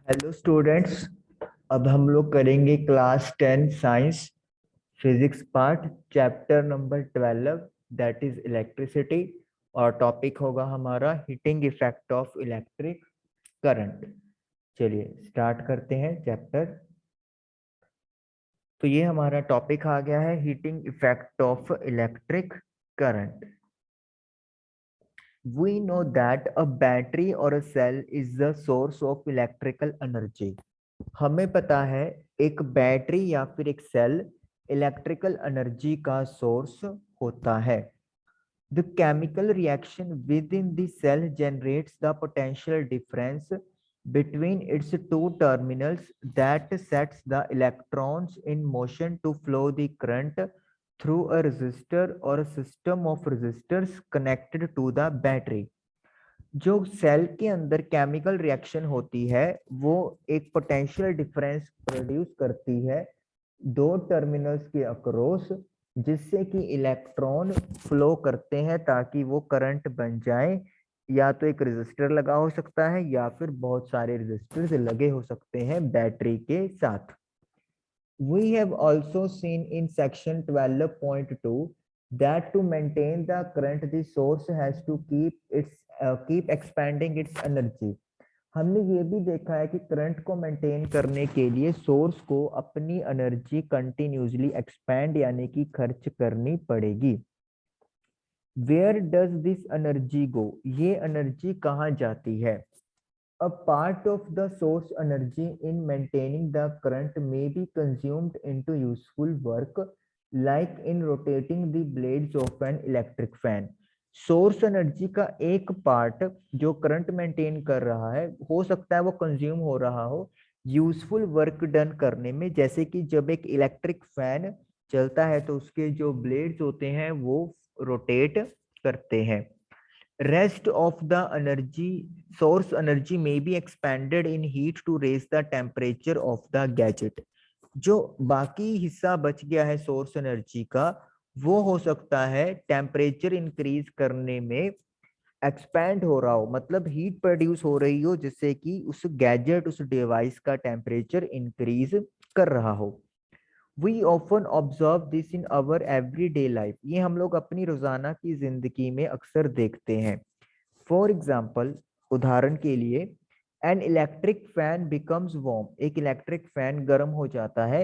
Hello students. अब हम लोग करेंगे class 10 science physics part chapter number 12 that is electricity. और टॉपिक होगा हमारा heating effect of electric current. चलिए स्टार्ट करते हैं चैप्टर। तो ये हमारा टॉपिक आ गया है heating effect of electric current. We know that a battery or a cell is the source of electrical energy. हमें पता है एक बैटरी या फिर एक सेल इलेक्ट्रिकल एनर्जी का सोर्स होता है। The chemical reaction within the cell generates the potential difference between its two terminals that sets the electrons in motion to flow the current through a resistor or a system of resistors connected to the battery. जो cell के अंदर chemical reaction होती है वो एक potential difference produce करती है दो टर्मिनल्स के अक्रॉस, जिससे कि इलेक्ट्रॉन फ्लो करते हैं ताकि वो करंट बन जाए। या तो एक रेजिस्टर लगा हो सकता है या फिर बहुत सारे रेजिस्टर्स लगे हो सकते हैं बैटरी के साथ। We have also seen in section 12.2 that to maintain the current, the source has to keep expanding its energy. हमने ये भी देखा है कि करंट को मेंटेन करने के लिए सोर्स को अपनी एनर्जी कंटिन्यूसली एक्सपैंड यानी कि खर्च करनी पड़ेगी। वेयर डज दिस एनर्जी गो? ये एनर्जी कहाँ जाती है? A part of the source energy in maintaining the current may be consumed into useful work, like in rotating the blades of an electric fan. Source energy का एक part जो current maintain कर रहा है हो सकता है वो कंज्यूम हो रहा हो यूजफुल वर्क डन करने में, जैसे कि जब एक इलेक्ट्रिक फैन चलता है तो उसके जो ब्लेड्स होते हैं वो रोटेट करते हैं। Rest of the energy source energy may be expanded in heat to raise the temperature of the gadget. जो बाकी हिस्सा बच गया है सोर्स एनर्जी का वो हो सकता है टेम्परेचर इंक्रीज करने में एक्सपैंड हो रहा हो, मतलब हीट प्रोड्यूस हो रही हो जिससे कि उस गैजेट उस डिवाइस का टेम्परेचर इंक्रीज कर रहा हो। We often observe this in our everyday life. ये हम लोग अपनी रोजाना की जिंदगी में अक्सर देखते हैं। फॉर एग्जाम्पल, उदाहरण के लिए, an electric fan becomes warm, एक इलेक्ट्रिक फैन गर्म हो जाता है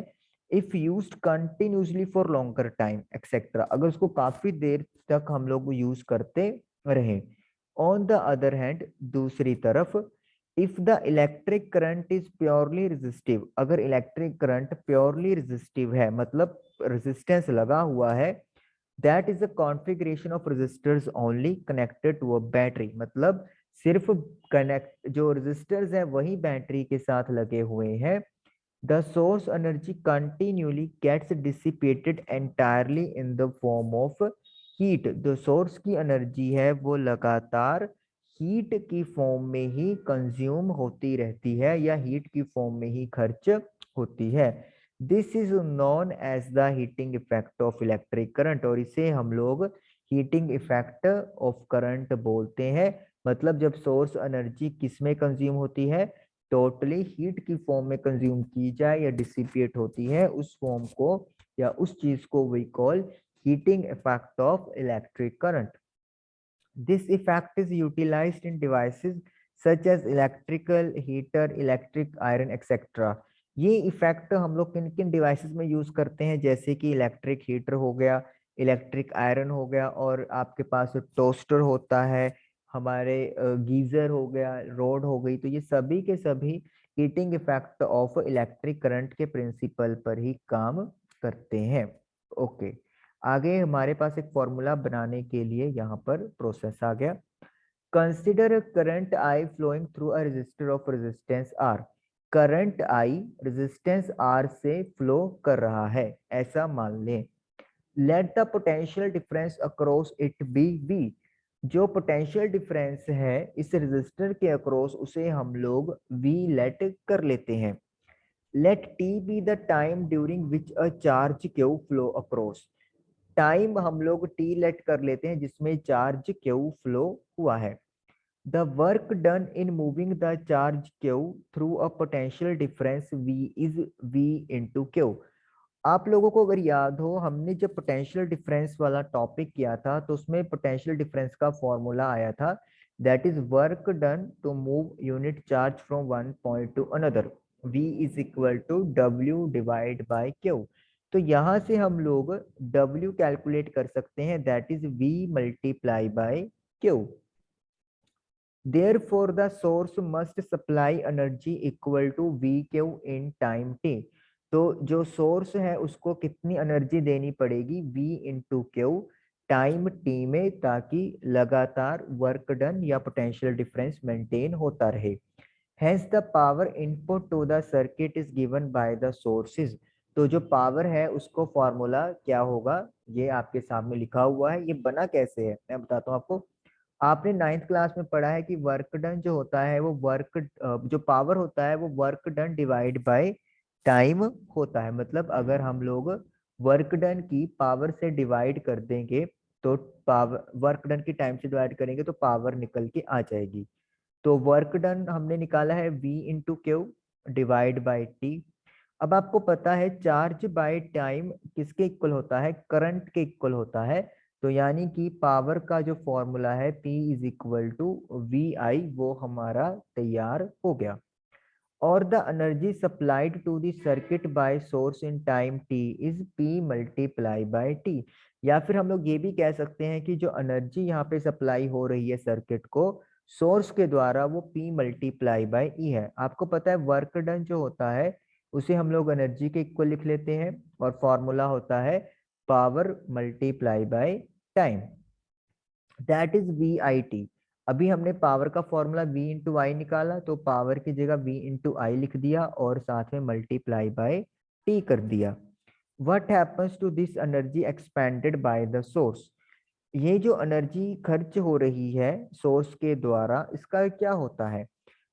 if used continuously for longer time etcetera, अगर उसको काफी देर तक हम लोग यूज करते रहे। ऑन द अदर हैंड, दूसरी तरफ, if the electric current is purely resistive, अगर इलेक्ट्रिक करंट प्योरली रेजिस्टिव है मतलब रेजिस्टेंस लगा हुआ है, that is a configuration of resistors only connected to a battery, मतलब सिर्फ कनेक्ट जो रेजिस्टर्स हैं वही बैटरी के साथ लगे हुए हैं। The source energy continuously gets dissipated entirely in the form of heat, जो सोर्स की एनर्जी है वो लगातार हीट की फॉर्म में ही कंज्यूम होती रहती है या हीट की फॉर्म में ही खर्च होती है। This is known as the heating effect of electric current, और इसे हम लोग हीटिंग इफेक्ट ऑफ करंट बोलते हैं। मतलब जब सोर्स एनर्जी किस में कंज्यूम होती है, टोटली हीट की फॉर्म में कंज्यूम की जाए या डिसिपेट होती है, उस फॉर्म को या उस चीज को we call heating effect of electric current. This effect is utilized in devices such as electrical heater, electric iron, etc. ये इफेक्ट हम लोग किन किन डिवाइसेस में यूज करते हैं, जैसे कि इलेक्ट्रिक हीटर हो गया, इलेक्ट्रिक आयरन हो गया, और आपके पास टोस्टर होता है, हमारे गीजर हो गया, रोड हो गई। तो ये सभी के सभी heating effect of electric current के प्रिंसिपल पर ही काम करते हैं। ओके, आगे हमारे पास एक फॉर्मूला बनाने के लिए यहाँ पर प्रोसेस आ गया। Consider current I flowing through a resistor of resistance R, current I resistance R से फ्लो कर रहा है ऐसा मान लें। Let the potential difference across it be V, जो पोटेंशियल डिफरेंस है इस रेजिस्टर के अक्रॉस उसे हम लोग वी लेट कर लेते हैं। Let T be the time during which a charge Q flow across, time हम लोग टी लेट कर लेते हैं जिसमें चार्ज क्यू फ्लो हुआ है। The work done in moving the charge Q through a potential difference V is V into Q. आप लोगों को अगर याद हो, हमने जब पोटेंशियल डिफरेंस वाला टॉपिक किया था तो उसमें पोटेंशियल डिफरेंस का फॉर्मूला आया था, that is work done to move unit charge from one point to another, V is equal to W divide by Q। तो यहाँ से हम लोग W कैलकुलेट कर सकते हैं, that is V multiply by Q। Therefore, the source must supply energy equal to VQ in time t। तो जो सोर्स है उसको कितनी एनर्जी देनी पड़ेगी, V into Q time t में, ताकि लगातार वर्क डन या पोटेंशियल डिफरेंस मेंटेन होता रहे। Hence the power input to the circuit is given by the sources। तो जो पावर है उसको फॉर्मूला क्या होगा, ये आपके सामने लिखा हुआ है। ये बना कैसे है मैं बताता हूँ आपको। आपने नाइन्थ क्लास में पढ़ा है कि वर्क डन जो होता है वो वर्क, जो पावर होता है वो work done divide by time होता है। मतलब अगर हम लोग वर्क डन की पावर से डिवाइड कर देंगे तो पावर, वर्क डन की टाइम से डिवाइड करेंगे तो पावर निकल के आ जाएगी। तो वर्क डन हमने निकाला है V into Q divide by T. अब आपको पता है चार्ज बाय टाइम किसके इक्वल होता है, करंट के इक्वल होता है। तो यानी कि पावर का जो फॉर्मूला है P is equal to VI, वो हमारा तैयार हो गया। और the energy supplied to the circuit by source in time t is P multiply by t। या फिर हम लोग ये भी कह सकते हैं कि जो एनर्जी यहाँ पे सप्लाई हो रही है सर्किट को सोर्स के द्वारा, वो P मल्टीप्लाई बाय E है। आपको पता है वर्क डन जो होता है उसे हम लोग एनर्जी के इक्वल लिख लेते हैं, और फॉर्मूला होता है power multiply by time, that is V I T. अभी हमने पावर का फॉर्मूला V इंटू आई निकाला, तो पावर की जगह V इंटू आई लिख दिया और साथ में मल्टीप्लाई बाय टी कर दिया। What happens to this energy expended by the source. ये जो एनर्जी खर्च हो रही है सोर्स के द्वारा, इसका क्या होता है,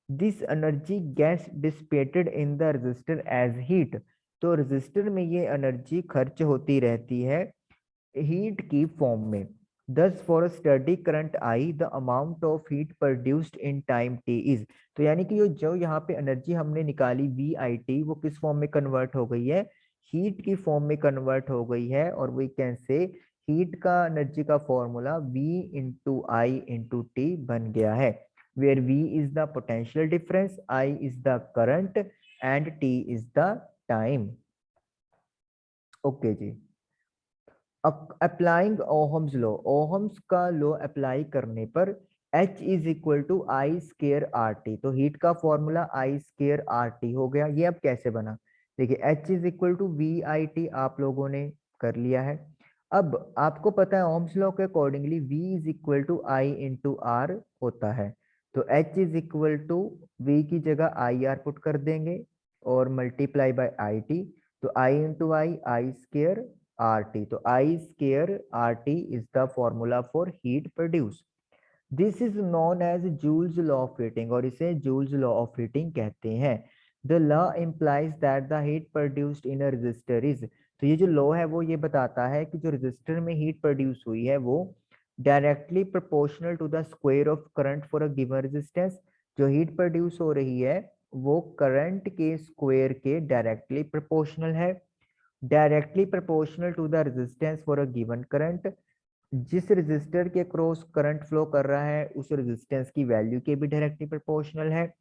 this energy gets dissipated in the resistor as heat. तो रजिस्टर में ये एनर्जी खर्च होती रहती है हीट की फॉर्म में। दस for study current I the amount of heat produced in time T is. तो यानी कि जो यहाँ पे एनर्जी हमने निकाली वी आई टी, वो किस फॉर्म में कन्वर्ट हो गई है, हीट की फॉर्म में कन्वर्ट हो गई है। और वी कैन से हीट का एनर्जी का formula V into I into T बन गया है, where V is the potential difference, I is the current and T is the time. Okay जी। अप्लाइंग ओहम्स लॉ, ओहम्स का law apply करने पर H is equal to I square R T. तो heat का formula I square R T हो गया। ये अब कैसे बना, देखिए H is equal to V I T आप लोगों ने कर लिया है। अब आपको पता है ओहम्स लॉ के accordingly V is equal to I into R होता है। तो H is equal to V की जगह आई आर पुट कर देंगे और मल्टीप्लाई बाय आई टी। तो I into I, I square R T. तो I square R T is the formula for heat produce. This is known as Joule's law of heating, और इसे Joule's law of heating कहते हैं। The law implies that the heat produced in a resistor is. तो ये जो law है वो ये बताता है कि जो रजिस्टर में हीट प्रोड्यूस हुई है वो directly proportional to the square of current for a given resistance. जो हीट प्रोड्यूस हो रही है वो करंट के स्क्वायर के डायरेक्टली प्रोपोर्शनल है, directly proportional to the resistance for a given current. जिस रेजिस्टर के क्रॉस करंट फ्लो कर रहा है उस रेजिस्टेंस की वैल्यू के भी डायरेक्टली प्रोपोर्शनल है,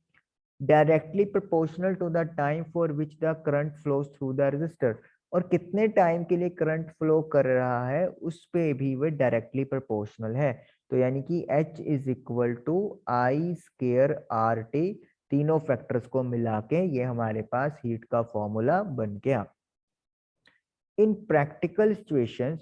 directly proportional to the time for which the current flows through the resistor. और कितने टाइम के लिए करंट फ्लो कर रहा है उस पे भी वो डायरेक्टली प्रोपोर्शनल है। तो यानी कि H is equal to I square R T, तीनों फैक्टर्स को मिला के ये हमारे पास हीट का फॉर्मूला बन गया। इन प्रैक्टिकल सिचुएशंस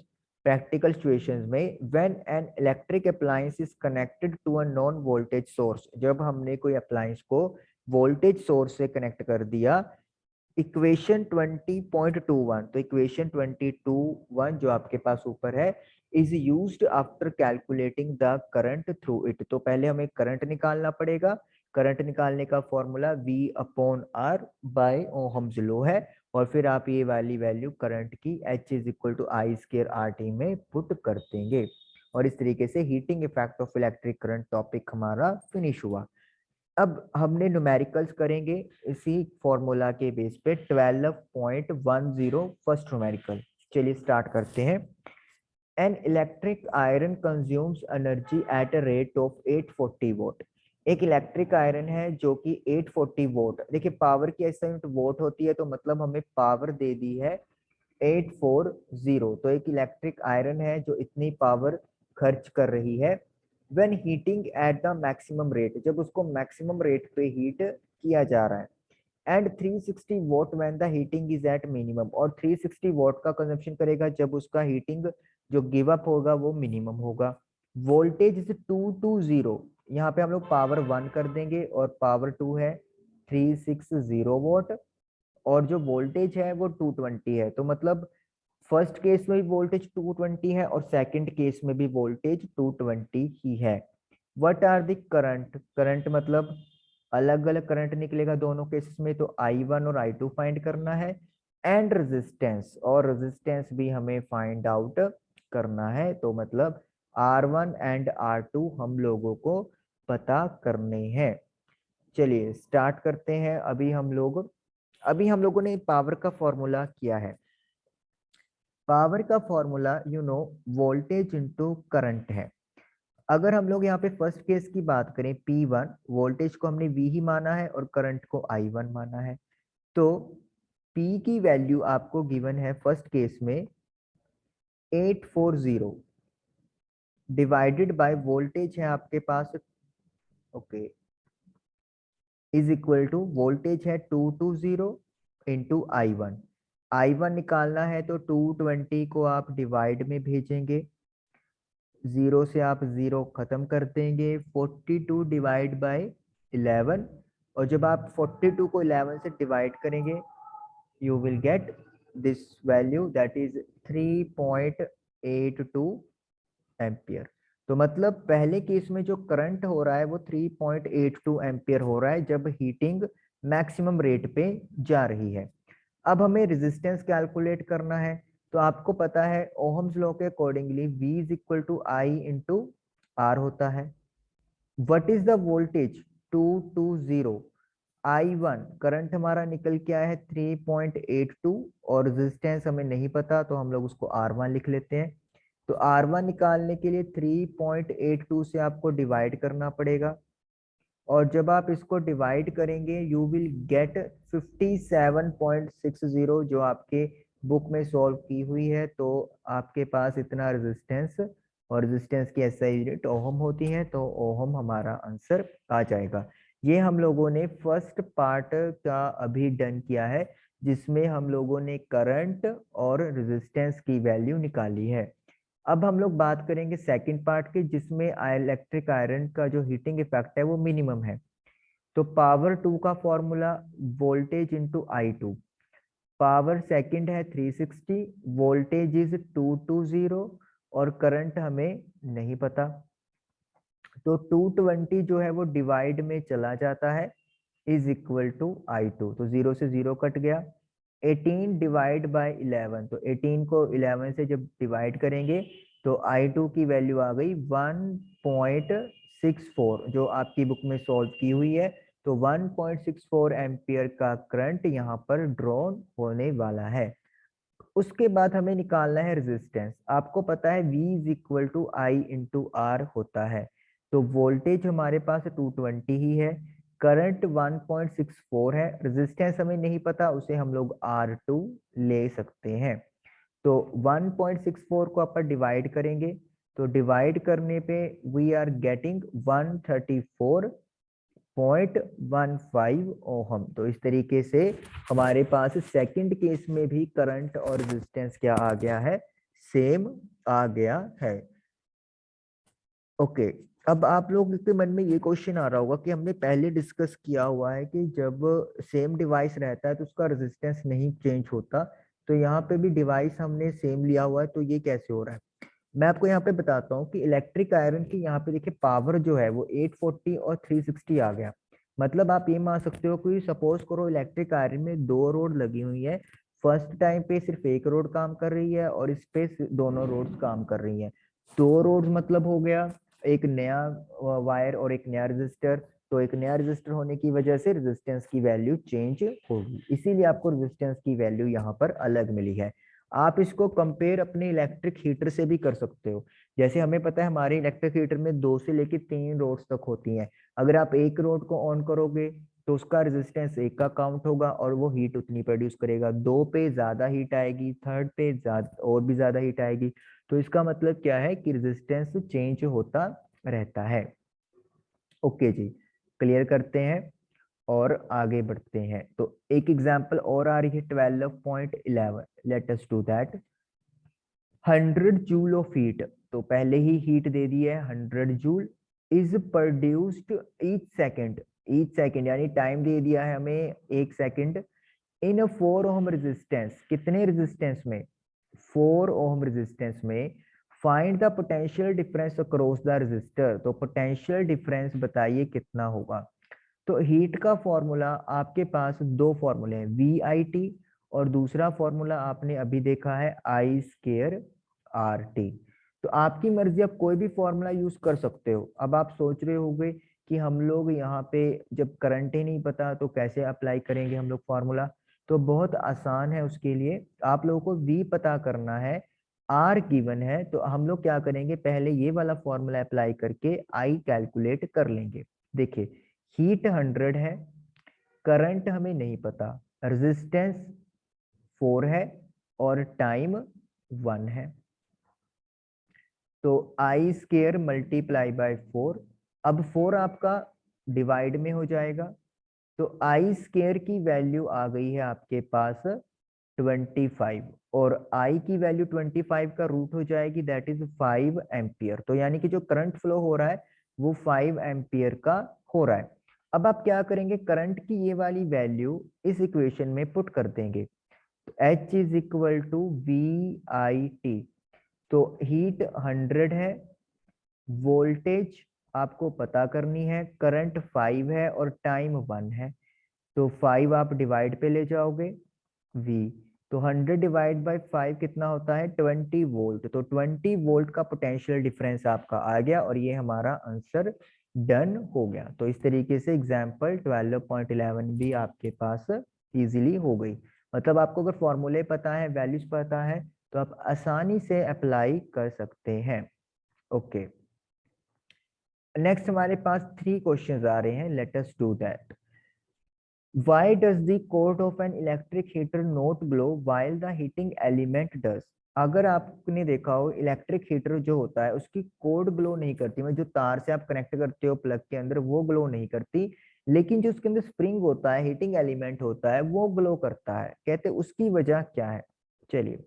में when an electric appliance is connected to a known voltage source, जब हमने कोई अप्लायंस को वोल्टेज सोर्स से कनेक्ट कर दिया, इक्वेशन 20.21, तो इक्वेशन 20.21 जो आपके पास ऊपर है is used after calculating the current through it. तो पहले हमें करंट निकालना पड़ेगा। करंट निकालने का formula V upon R by Ohm's law है, और फिर आप ये वाली वैल्यू करंट की H is equal to I square R T में पुट कर देंगे। और इस तरीके से heating effect of electric current topic हमारा फिनिश हुआ। अब हमने न्यूमेरिकल्स करेंगे इसी फॉर्मूला के बेस पे 12.10 फर्स्ट न्यूमेरिकल। चलिए स्टार्ट करते हैं। N electric iron consumes energy at a rate of 840 vote. एक इलेक्ट्रिक आयरन है जो कि 840 वोट, देखिए पावर की ऐसा यूनिट वोट होती है, तो मतलब हमें पावर दे दी है 840। तो एक इलेक्ट्रिक आयरन है जो इतनी पावर खर्च कर रही है। When heating at the maximum rate, जब उसको मैक्सिमम रेट पे हीट किया जा रहा है। And 360 what when the heating is at minimum, और 360 वॉट का कंजप्शन करेगा जब उसका हीटिंग जो गिव अप होगा वो मिनिमम होगा। वोल्टेज इज 220, यहाँ पे हम लोग पावर 1 कर देंगे और पावर 2 है 360 वॉट, और जो वोल्टेज है वो 220 है। तो मतलब फर्स्ट केस में भी वोल्टेज 220 है और सेकंड केस में भी वोल्टेज 220 ही है। What are the current, current मतलब अलग अलग करंट निकलेगा दोनों केसेस में, तो I1 और I2 फाइंड करना है। एंड रेजिस्टेंस, और रेजिस्टेंस भी हमें फाइंड आउट करना है, तो मतलब R1 एंड R2 हम लोगों को पता करने हैं। चलिए स्टार्ट करते हैं। अभी हम लोगों ने पावर का फॉर्मूला किया है। पावर का फॉर्मूला वोल्टेज इंटू करंट है। अगर हम लोग यहाँ पे फर्स्ट केस की बात करें, P1 वोल्टेज को हमने V ही माना है और करंट को I1 माना है, तो P की वैल्यू आपको गिवन है फर्स्ट केस में 840 डिवाइडेड बाय वोल्टेज है आपके पास, okay, is equal to voltage है 220 इंटू I1 निकालना है तो 220 को आप डिवाइड में भेजेंगे, 0 से आप 0 खत्म कर देंगे, 42 डिवाइड बाय 11, और जब आप 42 को 11 से डिवाइड करेंगे you will get this value that is 3.82 ampere. तो मतलब पहले केस में जो करंट हो रहा है वो 3.82 एम्पियर हो रहा है जब हीटिंग मैक्सिमम रेट पे जा रही है। अब हमें रेजिस्टेंस कैलकुलेट करना है, तो आपको पता है ओहम्स लॉ के accordingly V is equal to I into R होता है। What is the voltage 220, I1 current हमारा निकल के आया है 3.82, और रेजिस्टेंस हमें नहीं पता तो हम लोग उसको R1 लिख लेते हैं। तो R1 निकालने के लिए 3.82 से आपको डिवाइड करना पड़ेगा, और जब आप इसको डिवाइड करेंगे यू विल गेट 57.60 जो आपके बुक में सॉल्व की हुई है। तो आपके पास इतना रेजिस्टेंस, और रेजिस्टेंस की एसआई यूनिट ओहम होती है, तो ओहम हमारा आंसर आ जाएगा। ये हम लोगों ने फर्स्ट पार्ट का अभी डन किया है जिसमें हम लोगों ने करंट और रेजिस्टेंस की वैल्यू निकाली है। अब हम लोग बात करेंगे सेकंड पार्ट की जिसमें इलेक्ट्रिक आयरन का जो हीटिंग इफेक्ट है वो मिनिमम है। तो पावर 2 का formula voltage into I2, power second है 360, वोल्टेज इज 220 और करंट हमें नहीं पता, तो 220 जो है वो डिवाइड में चला जाता है, इज इक्वल टू I2, तो 0 से 0 कट गया। 18 डिवाइड बाय 11, तो 18 को 11 से जब डिवाइड करेंगे तो I2 की वैल्यू आ गई 1.64 जो आपकी बुक में सॉल्व की हुई है। तो 1.64 एम्पियर का करंट यहाँ पर ड्रॉन होने वाला है। उसके बाद हमें निकालना है रेजिस्टेंस। आपको पता है V is equal to I into R होता है, तो वोल्टेज हमारे पास 220 ही है, करंट 1.64 है, रेजिस्टेंस हमें नहीं पता, उसे हम लोग R2 ले सकते हैं। तो 1.64 को अपन डिवाइड करेंगे, तो डिवाइड करने पे वी आर गेटिंग 134.15 ओहम। तो इस तरीके से हमारे पास सेकंड केस में भी करंट और रेजिस्टेंस क्या आ गया है, सेम आ गया है। ओके, अब आप लोग के मन में ये क्वेश्चन आ रहा होगा कि हमने पहले डिस्कस किया हुआ है कि जब सेम डिवाइस रहता है तो उसका रेजिस्टेंस नहीं चेंज होता, तो यहाँ पे भी डिवाइस हमने सेम लिया हुआ है, तो ये कैसे हो रहा है। मैं आपको यहाँ पे बताता हूँ कि इलेक्ट्रिक आयरन की यहाँ पे देखिए पावर जो है वो 840 और 360 आ गया। मतलब आप ये मान सकते हो कि सपोज करो इलेक्ट्रिक आयरन में 2 रोड लगी हुई है, फर्स्ट टाइम पे सिर्फ एक रोड काम कर रही है और इस पे दोनों रोड्स काम कर रही है। दो रोड्स मतलब हो गया एक नया वायर और एक नया रेजिस्टर। तो एक नया रेजिस्टर होने की वजह से रेजिस्टेंस की वैल्यू चेंज होगी, इसीलिए आपको रेजिस्टेंस की वैल्यू यहाँ पर अलग मिली है। आप इसको कंपेयर अपने इलेक्ट्रिक हीटर से भी कर सकते हो। जैसे हमें पता है हमारे इलेक्ट्रिक हीटर में 2 से लेकर 3 रोड्स तक होती हैं। अगर आप एक रोड को ऑन करोगे तो उसका रेजिस्टेंस एक का काउंट होगा और वो हीट उतनी प्रोड्यूस करेगा। 2 पे ज्यादा हीट आएगी, थर्ड पे ज्यादा और भी ज्यादा हीट आएगी। तो इसका मतलब क्या है कि रेजिस्टेंस चेंज होता रहता है। ओके जी, क्लियर करते हैं और आगे बढ़ते हैं। तो एक एग्जांपल और आ रही है 12.11, let us do that. 100 joule of heat, तो पहले ही हीट दे दी है 100 joule, is produced each second यानी टाइम दे दिया है हमें 1 सेकेंड, इन 4 ओम रेजिस्टेंस। कितने रेजिस्टेंस में? 4 ओम रेजिस्टेंस में। Find the potential difference across the resistor, तो पोटेंशियल डिफरेंस बताइए कितना होगा। तो हीट का फॉर्मूला आपके पास दो फॉर्मूले हैं, वी आई टी और दूसरा फॉर्मूला आपने अभी देखा है आई स्केयर आर टी। तो आपकी मर्जी, आप कोई भी फॉर्मूला यूज कर सकते हो। अब आप सोच रहे होंगे कि हम लोग यहाँ पे जब करंट ही नहीं पता तो कैसे अप्लाई करेंगे हम लोग फॉर्मूला। तो बहुत आसान है, उसके लिए आप लोगों को वी पता करना है, आर गिवन है। तो हम लोग क्या करेंगे, पहले ये वाला फॉर्मूला अप्लाई करके आई कैलकुलेट कर लेंगे। देखिए हीट 100 है, करंट हमें नहीं पता, रेजिस्टेंस 4 है और टाइम 1 है। तो आई स्केयर मल्टीप्लाई बाय 4। अब 4 आपका डिवाइड में हो जाएगा, तो आई स्केयर की वैल्यू आ गई है आपके पास 25 और आई की वैल्यू 25 का रूट हो जाएगी, दैट इज 5 एम्पियर। तो यानी कि जो करंट फ्लो हो रहा है वो 5 एम्पियर का हो रहा है। अब आप क्या करेंगे, करंट की ये वाली वैल्यू इस इक्वेशन में पुट कर देंगे। तो H is equal to V I T. तो हीट 100 है, वोल्टेज आपको पता करनी है, करंट 5 है और टाइम 1 है। तो 5 आप डिवाइड पे ले जाओगे, V। तो 100 डिवाइड बाय 5 कितना होता है, 20 वोल्ट। तो 20 वोल्ट का पोटेंशियल डिफरेंस आपका आ गया और ये हमारा आंसर डन हो गया। तो इस तरीके से एग्जाम्पल 12.11 भी आपके पास इजीली हो गई। मतलब आपको अगर फॉर्मूले पता है, वैल्यूज पता है, तो आप आसानी से अप्लाई कर सकते हैं। ओके, नेक्स्ट हमारे पास 3 क्वेश्चंस आ रहे हैं, late us do that. Why does the core of an electric heater not glow while the heating element does? अगर आपने देखा हो इलेक्ट्रिक हीटर जो होता है उसकी कोड ग्लो नहीं करती, मतलब जो तार से आप कनेक्ट करते हो प्लग के अंदर वो ग्लो नहीं करती, लेकिन जो उसके अंदर स्प्रिंग होता है, हीटिंग एलिमेंट होता है, वो ग्लो करता है। कहते हैं उसकी वजह क्या है। चलिए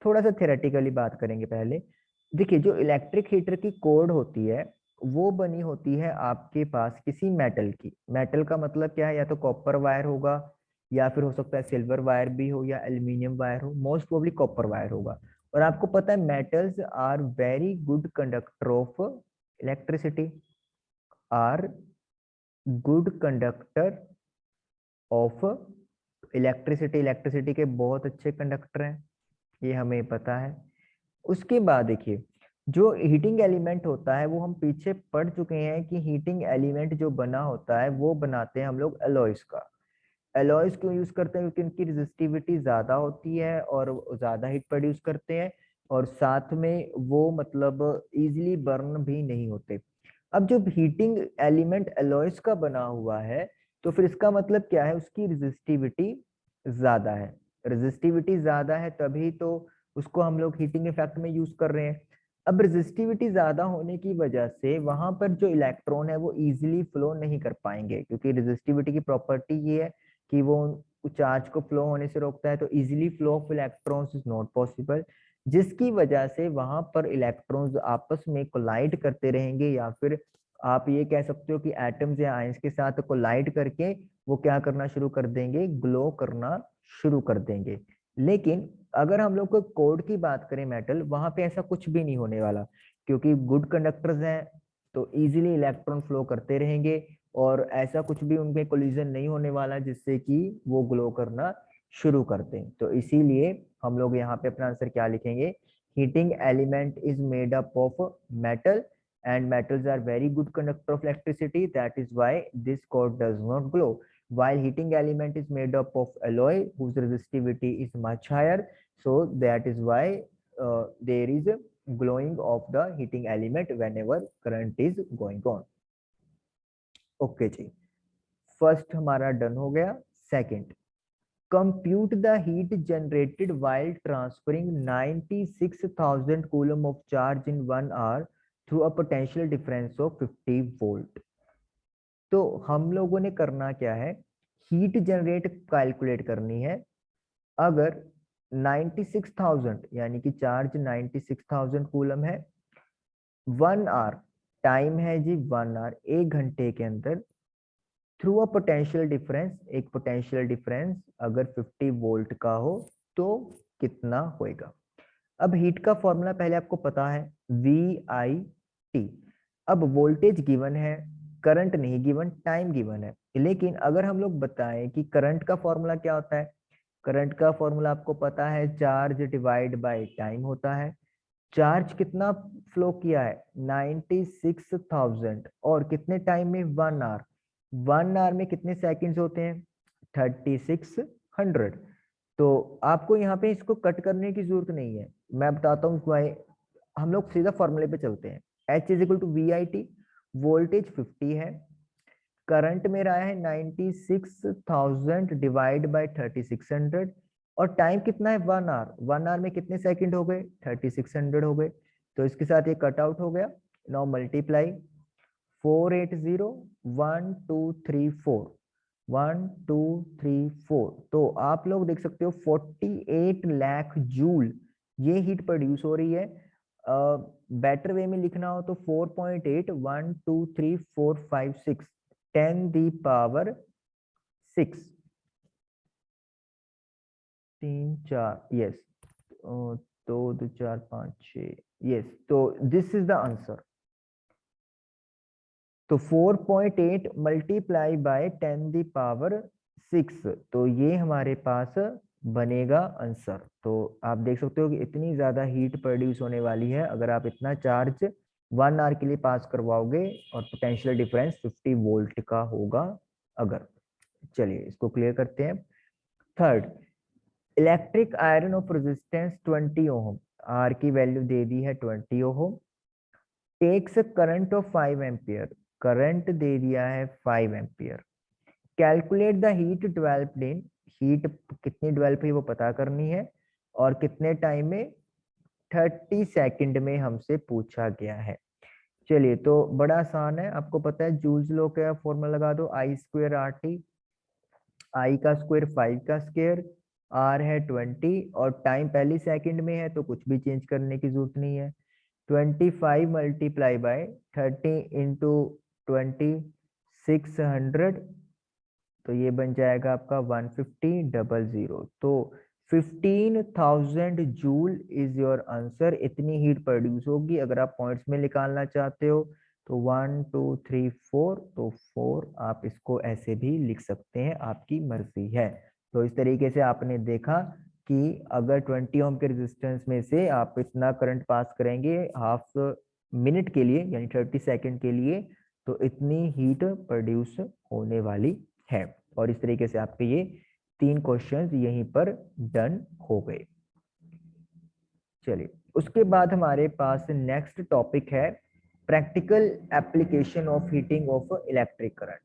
थोड़ा सा थेरेटिकली बात करेंगे पहले। देखिए जो इलेक्ट्रिक हीटर की कोड होती है वो बनी होती है आपके पास किसी मेटल की। मेटल का मतलब क्या है, या तो कॉपर वायर होगा या फिर हो सकता है सिल्वर वायर भी हो या एल्यूमिनियम वायर हो, मोस्ट प्रोबेबली कॉपर वायर होगा। और आपको पता है metals are very good conductor of electricity, are good conductor of electricity. Electricity के बहुत अच्छे कंडक्टर हैं, ये हमें पता है। उसके बाद देखिए जो हीटिंग एलिमेंट होता है वो हम पीछे पढ़ चुके हैं कि हीटिंग एलिमेंट जो बना होता है वो बनाते हैं हम लोग एलॉयज का। एलॉयज क्यों यूज करते हैं, क्योंकि इनकी रेजिस्टिविटी ज्यादा होती है और ज्यादा हीट प्रोड्यूस करते हैं और साथ में वो मतलब इजीली बर्न भी नहीं होते। अब जब हीटिंग एलिमेंट एलॉयज का बना हुआ है तो फिर इसका मतलब क्या है, उसकी रेजिस्टिविटी ज्यादा है। रेजिस्टिविटी ज्यादा है तभी तो उसको हम लोग हीटिंग इफेक्ट में यूज कर रहे हैं। अब रेजिस्टिविटी ज्यादा होने की वजह से वहां पर जो इलेक्ट्रॉन है वो इजीली फ्लो नहीं कर पाएंगे, क्योंकि रेजिस्टिविटी की प्रॉपर्टी ये है कि वो चार्ज को फ्लो होने से रोकता है। तो easily flow of electrons is not possible, जिसकी वजह से वहां पर इलेक्ट्रॉन्स आपस में कोलाइड करते रहेंगे, या फिर आप ये कह सकते हो कि एटम्स या आयंस के साथ कोलाइड करके वो क्या करना शुरू कर देंगे, ग्लो करना शुरू कर देंगे। लेकिन अगर हम लोग को कोड की बात करें मेटल, वहां पे ऐसा कुछ भी नहीं होने वाला, क्योंकि गुड कंडक्टर्स हैं तो इजीली इलेक्ट्रॉन फ्लो करते रहेंगे और ऐसा कुछ भी उनमें कोलिजन नहीं होने वाला जिससे कि वो ग्लो करना शुरू कर दें। तो इसीलिए हम लोग यहाँ पे अपना आंसर क्या लिखेंगे, heating element is made up of metal, and metals are very good conductor of electricity. That is why this cord does not glow. While heating element is made up of alloy whose resistivity is much higher, so that is why there is a glowing of the heating element whenever current is going on. Okay जी, first हमारा done हो गया। Second, compute the heat generated while transferring 96,000 coulomb of charge in 1 hour through a potential difference of 50 volt। तो हम लोगों ने करना क्या है, हीट जनरेट कैलकुलेट करनी है। अगर 96,000 यानी कि चार्ज 96,000 कूलम है, 1 आवर टाइम है जी, 1 आवर 1 घंटे के अंदर, थ्रू अ पोटेंशियल डिफरेंस, एक पोटेंशियल डिफरेंस अगर 50 वोल्ट का हो तो कितना होएगा। अब हीट का फॉर्मूला पहले आपको पता है, VIT। अब वोल्टेज गिवन है, करंट नहीं गिवन, टाइम गिवन है। लेकिन अगर हम लोग बताएं कि करंट का फॉर्मूला क्या होता है, करंट का फॉर्मूला आपको पता है, चार्ज डिवाइड बाय टाइम होता है। चार्ज कितना फ्लो किया है, 96,000, और कितने टाइम में, 1 आवर। 1 आवर में कितने सेकंड्स होते हैं, 3600। तो आपको यहाँ पे इसको कट करने की जरूरत नहीं है, मैं बताता हूँ क्यों। हम लोग सीधा फॉर्मूले पे चलते हैं। H is equal to VIT, voltage 50 है, करंट मेरा है 96,000 डिवाइड बाय 3600, और टाइम कितना है, 1 आवर। 1 आवर में कितने सेकंड हो गए, 3600 हो गए। तो इसके साथ ये कट आउट हो गया। Now multiply 480, 1 2 3 4, 1 2 3 4। तो आप लोग देख सकते हो 48 लाख जूल ये हीट प्रोड्यूस हो रही है। बेटर वे में लिखना हो तो 4.8, 1 2 3 4 5 6, 10 दी पावर 6, 3 4, यस, 2 2 4 5 6, यस। तो दिस इज द आंसर। तो 4.8 मल्टीप्लाई बाय 10 दी पावर 6, तो ये हमारे पास बनेगा आंसर। तो आप देख सकते हो कि इतनी ज्यादा हीट प्रोड्यूस होने वाली है अगर आप इतना चार्ज 1 आवर के लिए पास करवाओगे, और पोटेंशियल डिफरेंस 50 वोल्ट का होगा अगर। चलिए इसको क्लियर करते हैं। Third, electric iron of resistance 20 ohm, R की वैल्यू दे दी है 20 ohm, takes current of 5 ampere, current दे दिया है 5 ampere. Calculate the heat developed in, heat कितनी डेवलप हुई वो पता करनी है, और कितने टाइम में, 30 सेकंड में हमसे पूछा गया है। चलिए तो बड़ा आसान है, आपको पता है जूल्स लॉ का फॉर्मूला लगा दो, I²RT, I का स्क्वायर 5 का स्क्वायर, R है 20, और टाइम पहली सेकंड में है तो कुछ भी चेंज करने की जरूरत नहीं है। 25 मल्टीप्लाई बाय 30 इंटू 20, 600, तो ये बन जाएगा आपका 150,000। तो 15,000 जूल इज योर आंसर। इतनी हीट प्रोड्यूस होगी। अगर आप पॉइंट्स में निकालना चाहते हो तो 1 2 3 4, तो 4 आप इसको ऐसे भी लिख सकते हैं, आपकी मर्जी है। तो इस तरीके से आपने देखा कि अगर 20 ओम के रेजिस्टेंस में से आप इतना करंट पास करेंगे हाफ मिनट के लिए, यानी 30 सेकंड के लिए, तो इतनी हीट प्रोड्यूस होने वाली है। और इस तरीके से आपके ये 3 क्वेश्चंस यहीं पर डन हो गए। चलिए उसके बाद हमारे पास नेक्स्ट टॉपिक है practical application of heating of electric current.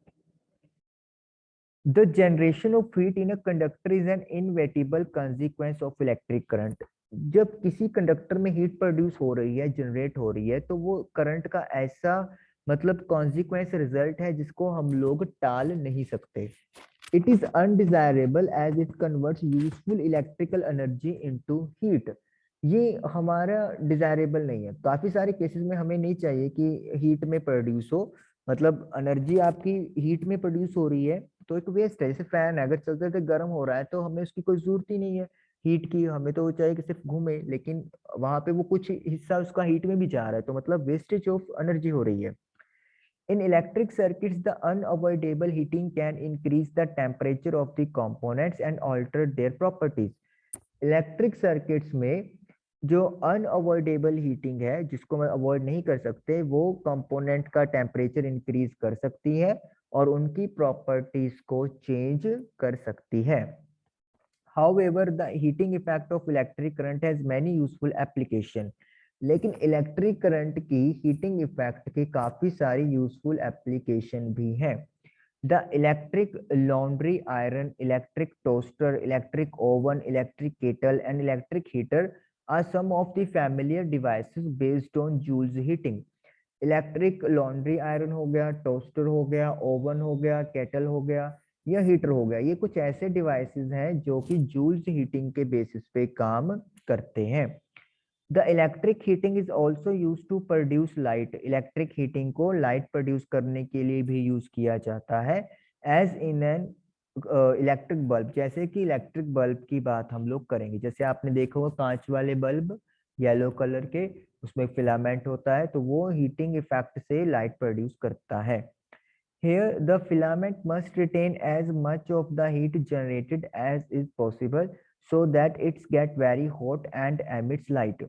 The generation of heat in a conductor is an inevitable consequence of electric current। जब किसी कंडक्टर में हीट प्रोड्यूस हो रही है, जनरेट हो रही है, तो वो करंट का ऐसा मतलब कॉन्सिक्वेंस रिजल्ट है जिसको हम लोग टाल नहीं सकते। It is undesirable as it converts useful electrical energy into heat. ये हमारा डिजायरेबल नहीं है। काफी सारे केसेस में हमें नहीं चाहिए कि हीट में प्रोड्यूस हो, मतलब एनर्जी आपकी हीट में प्रोड्यूस हो रही है तो एक वेस्ट है। जैसे फैन है, अगर चलते चलते गर्म हो रहा है तो हमें उसकी कोई जरूरत ही नहीं है हीट की, हमें तो चाहिए कि सिर्फ घूमे, लेकिन वहां पे वो कुछ हिस्सा उसका हीट में भी जा रहा है, तो मतलब वेस्टेज ऑफ एनर्जी हो रही है। In electric circuits, the unavoidable heating can increase the temperature of the components and alter their properties। Electric circuits में जो अनअवॉइडेबल हीटिंग है, जिसको मैं अवॉइड नहीं कर सकते, वो कंपोनेंट का टेम्परेचर इंक्रीज कर सकती है और उनकी प्रॉपर्टीज को चेंज कर सकती है। However, the heating effect of electric current has many useful application. लेकिन इलेक्ट्रिक करंट की हीटिंग इफेक्ट के काफी सारी यूजफुल एप्लीकेशन भी हैं। The electric laundry iron, electric toaster, electric oven, electric kettle, and electric heater are some of the familiar devices based on Joule's heating. Electric laundry iron हो गया, toaster हो गया, oven हो गया, केटल हो गया या हीटर हो गया, ये कुछ ऐसे डिवाइसेस हैं जो कि जूल्स हीटिंग के बेसिस पे काम करते हैं। The electric heating is also use to produce light. Electric heating को लाइट प्रोड्यूस करने के लिए भी यूज किया जाता है, as in an electric bulb. जैसे कि इलेक्ट्रिक बल्ब की बात हम लोग करेंगे, जैसे आपने देखा होगा कांच वाले बल्ब येलो कलर के, उसमें फिलामेंट होता है, तो वो हीटिंग इफेक्ट से लाइट प्रोड्यूस करता है। Here, the filament must retain as much of the heat generated as is possible so that it gets very hot and emits light.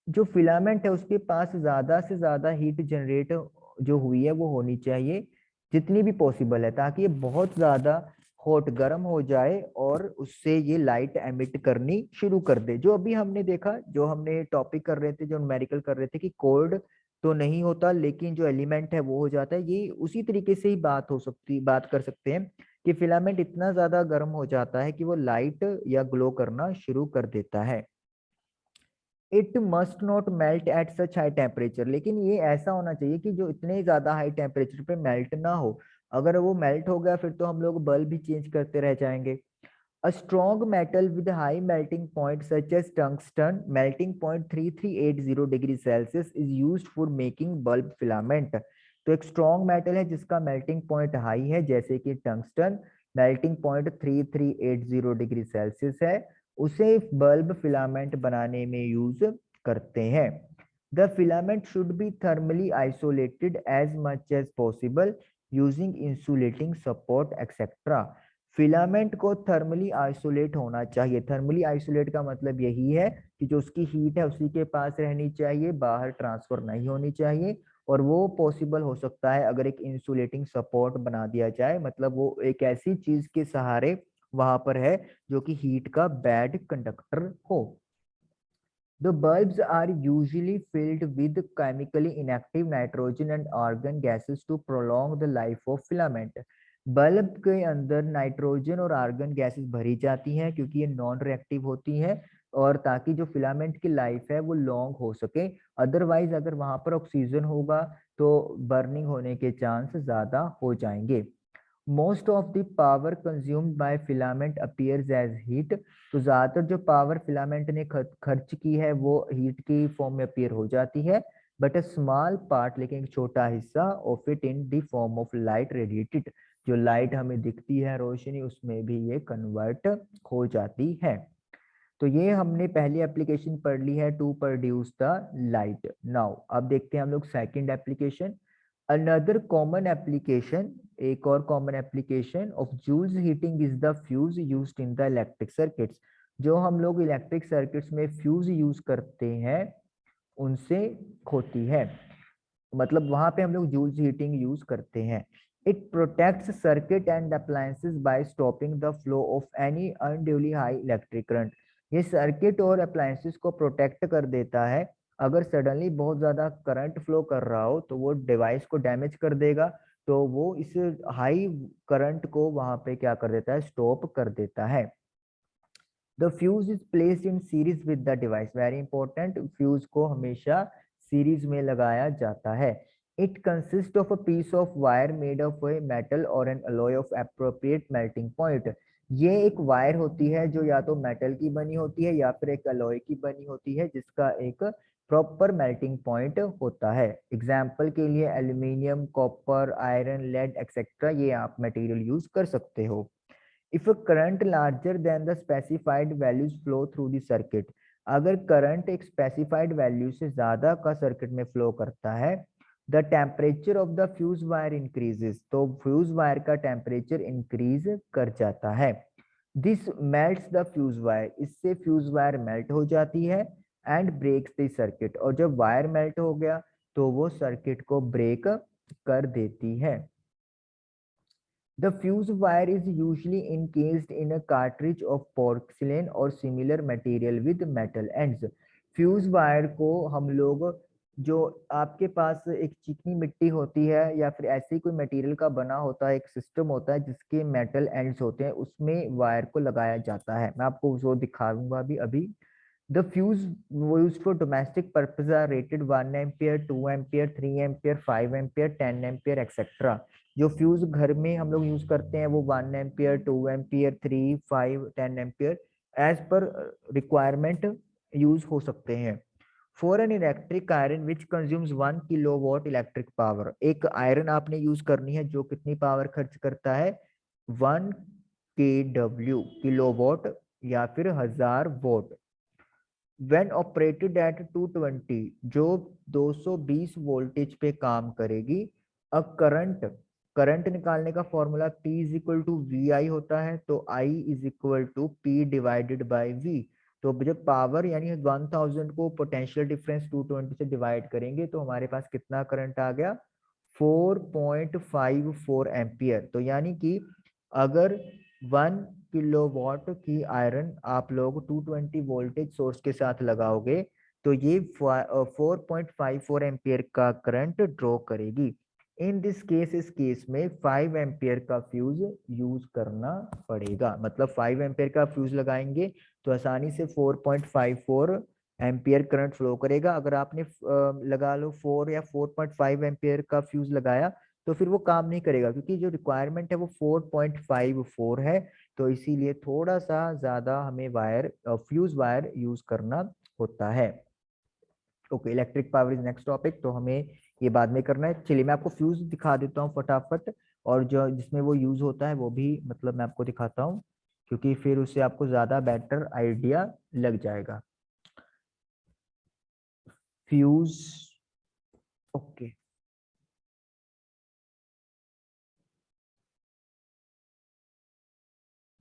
जो फिलामेंट है उसके पास ज्यादा से ज्यादा हीट जनरेट जो हुई है वो होनी चाहिए जितनी भी पॉसिबल है, ताकि ये बहुत ज्यादा हॉट गर्म हो जाए और उससे ये लाइट एमिट करनी शुरू कर दे। जो अभी हमने देखा, जो हमने टॉपिक कर रहे थे, जो न्यूमेरिकल कर रहे थे कि कोड तो नहीं होता लेकिन जो एलिमेंट है वो हो जाता है, ये उसी तरीके से ही बात कर सकते हैं कि फिलामेंट इतना ज्यादा गर्म हो जाता है कि वो लाइट या ग्लो करना शुरू कर देता है। It must not melt at such high temperature, लेकिन ये ऐसा होना चाहिए कि जो इतने ज्यादा हाई टेम्परेचर पे मेल्ट ना हो। अगर वो मेल्ट हो गया फिर तो हम लोग बल्ब भी चेंज करते रह जाएंगे। A strong metal with high melting point such as tungsten, melting point 3380 degree Celsius is used for making bulb filament. तो एक strong metal है जिसका melting point high है, जैसे कि tungsten, melting point 3380 degree Celsius है, उसे बल्ब फिलामेंट बनाने में यूज करते हैं। The filament should be thermally isolated as much as possible using insulating support etcetera. Filament को थर्मली आइसोलेट होना चाहिए। थर्मली आइसोलेट का मतलब यही है कि जो उसकी हीट है उसी के पास रहनी चाहिए, बाहर ट्रांसफर नहीं होनी चाहिए, और वो पॉसिबल हो सकता है अगर एक इंसुलेटिंग सपोर्ट बना दिया जाए, मतलब वो एक ऐसी चीज के सहारे वहां पर है जो कि हीट का बैड कंडक्टर हो। The bulbs are usually filled with chemically inactive nitrogen and argon gases to prolong the life of filament. Bulb के अंदर नाइट्रोजन और आर्गन गैसेस भरी जाती हैं क्योंकि ये नॉन रिएक्टिव होती हैं, और ताकि जो फिलामेंट की लाइफ है वो लॉन्ग हो सके। अदरवाइज अगर वहां पर ऑक्सीजन होगा तो बर्निंग होने के चांस ज्यादा हो जाएंगे। Most of the power consumed by filament appears as heat. तो ज्यादातर जो पावर फिलामेंट ने खर्च की है वो हीट की फॉर्म में अपीयर हो जाती है, बट अ स्मॉल पार्ट, लेकिन एक छोटा हिस्सा of it in the form of light radiated, जो लाइट हमें दिखती है रोशनी, उसमें भी ये कन्वर्ट हो जाती है। तो ये हमने पहली एप्लीकेशन पढ़ ली है, to produce the light. Now अब देखते हैं हम लोग second application. Another common application, एक और common application of Joule's heating is the fuse used in the electric circuits. जो हम लोग इलेक्ट्रिक सर्किट्स में फ्यूज यूज करते हैं उनसे होती है, मतलब वहां पे हम लोग जूल्स हीटिंग यूज करते हैं। It protects circuit and appliances by stopping the flow of any unduly high electric current. ये सर्किट और अप्लायंसेस को प्रोटेक्ट कर देता है। अगर सडनली बहुत ज्यादा करंट फ्लो कर रहा हो तो वो डिवाइस को डैमेज कर देगा, तो वो इस हाई करंट को वहां पे क्या कर देता है, स्टॉप कर देता है। The fuse is placed in series with the device. Very important, fuse को हमेशा सीरीज में लगाया जाता है। It consist of a piece of wire made of a metal और an alloy of appropriate melting point. ये एक वायर होती है जो या तो मेटल की बनी होती है या फिर एक अलॉय की बनी होती है जिसका एक प्रॉपर मेल्टिंग पॉइंट होता है। एग्जाम्पल के लिए aluminium, copper, iron, lead etcetera, ये आप मटेरियल यूज कर सकते हो। If a current larger than the specified values flow through the circuit, अगर करंट एक स्पेसिफाइड वैल्यू से ज्यादा का सर्किट में फ्लो करता है, the temperature of the fuse wire increases, तो फ्यूज वायर का टेम्परेचर इंक्रीज कर जाता है। This melts the fuse wire, इससे फ्यूज वायर मेल्ट हो जाती है। एंड ब्रेक्स द सर्किट, और जब वायर मेल्ट हो गया तो वो सर्किट को ब्रेक कर देती है। The fuse wire is usually encased in a cartridge of porcelain or similar material with metal ends. Fuse wire को हम लोग, जो आपके पास एक चिकनी मिट्टी होती है या फिर ऐसे ही कोई मटेरियल का बना होता है, एक सिस्टम होता है जिसके मेटल एंड्स होते हैं, उसमें वायर को लगाया जाता है। मैं आपको वो दिखाऊंगा अभी अभी। The fuse used for domestic purpose are rated 1 ampere, 2 ampere, 3 ampere, 5 ampere, 10 ampere, etc. जो फ्यूज घर में हम लोग यूज करते हैं वो 1 ampere, 2 ampere, 3, 5, 10 ampere as per requirement use हो सकते हैं। For an electric iron which consumes 1 kilowatt electric power, एक आयरन आपने यूज करनी है जो कितनी पावर खर्च करता है, 1 kW, किलोवाट या फिर 1000 वोट। When operated at 220, जो 220 वोल्टेज पे काम करेगी। अ करंट निकालने का formula P is equal to VI होता है, तो I is equal to P divided by V। तो जब पावर यानी 1000 को पोटेंशियल डिफरेंस 220 से डिवाइड करेंगे तो हमारे पास कितना करंट आ गया, 4.54 एम्पियर। तो यानी कि अगर 1 किलोवाट की आयरन आप लोग 220 वोल्टेज सोर्स के साथ लगाओगे तो ये 4.54 एम्पियर का करंट ड्रॉ करेगी। इन दिस केस, इस केस में 5 एम्पियर का फ्यूज यूज करना पड़ेगा। मतलब 5 एम्पियर का फ्यूज लगाएंगे तो आसानी से 4.54 एम्पियर करंट फ्लो करेगा। अगर आपने लगा लो 4 या 4.5 एम्पियर का फ्यूज लगाया तो फिर वो काम नहीं करेगा, क्योंकि जो रिक्वायरमेंट है वो 4.54 है। तो इसीलिए थोड़ा सा ज्यादा हमें वायर, फ्यूज वायर यूज करना होता है। Okay, electric power is next topic, तो हमें ये बाद में करना है। चलिए मैं आपको फ्यूज दिखा देता हूँ फटाफट, और जो जिसमें वो यूज होता है वो भी मतलब मैं आपको दिखाता हूँ, क्योंकि फिर उससे आपको ज्यादा बेटर आइडिया लग जाएगा। फ्यूज, ओके,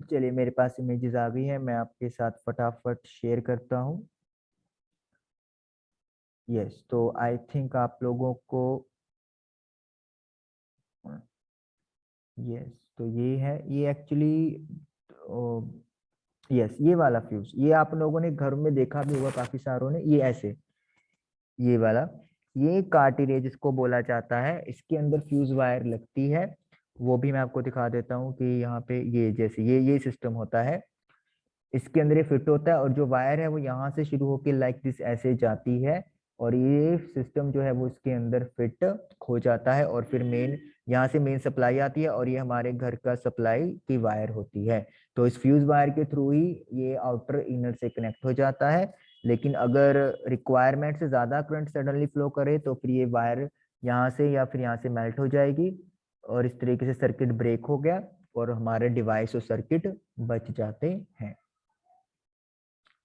चलिए मेरे पास इमेजेस आ गई हैं, मैं आपके साथ फटाफट शेयर करता हूँ। यस, तो आई थिंक आप लोगों को, यस, तो ये है, ये एक्चुअली, यस, ये वाला फ्यूज, ये आप लोगों ने घर में देखा भी होगा काफी सारों ने, ये ऐसे, ये वाला, ये कार्टिलेज इसको बोला जाता है। इसके अंदर फ्यूज वायर लगती है, वो भी मैं आपको दिखा देता हूँ कि यहाँ पे ये जैसे ये सिस्टम होता है, इसके अंदर ये फिट होता है, और जो वायर है वो यहाँ से शुरू होकर लाइक दिस ऐसे जाती है, और ये सिस्टम जो है वो इसके अंदर फिट हो जाता है, और फिर मेन, यहाँ से मेन सप्लाई आती है, और ये हमारे घर का सप्लाई की वायर होती है। तो इस फ्यूज वायर के थ्रू ही ये आउटर इनर से कनेक्ट हो जाता है। लेकिन अगर रिक्वायरमेंट से ज्यादा करंट सडनली फ्लो करे तो फिर ये वायर यहाँ से या फिर यहाँ से मेल्ट हो जाएगी, और इस तरीके से सर्किट ब्रेक हो गया और हमारे डिवाइस और सर्किट बच जाते हैं।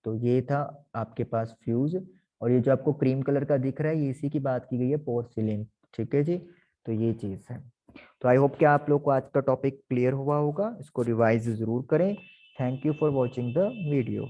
तो ये था आपके पास फ्यूज, और ये जो आपको क्रीम कलर का दिख रहा है ये इसी की बात की गई है, पोर्सिलिन। ठीक है जी, तो ये चीज है। तो आई होप कि आप लोग को आज का टॉपिक क्लियर हुआ होगा, इसको रिवाइज जरूर करें। Thank you for watching the video.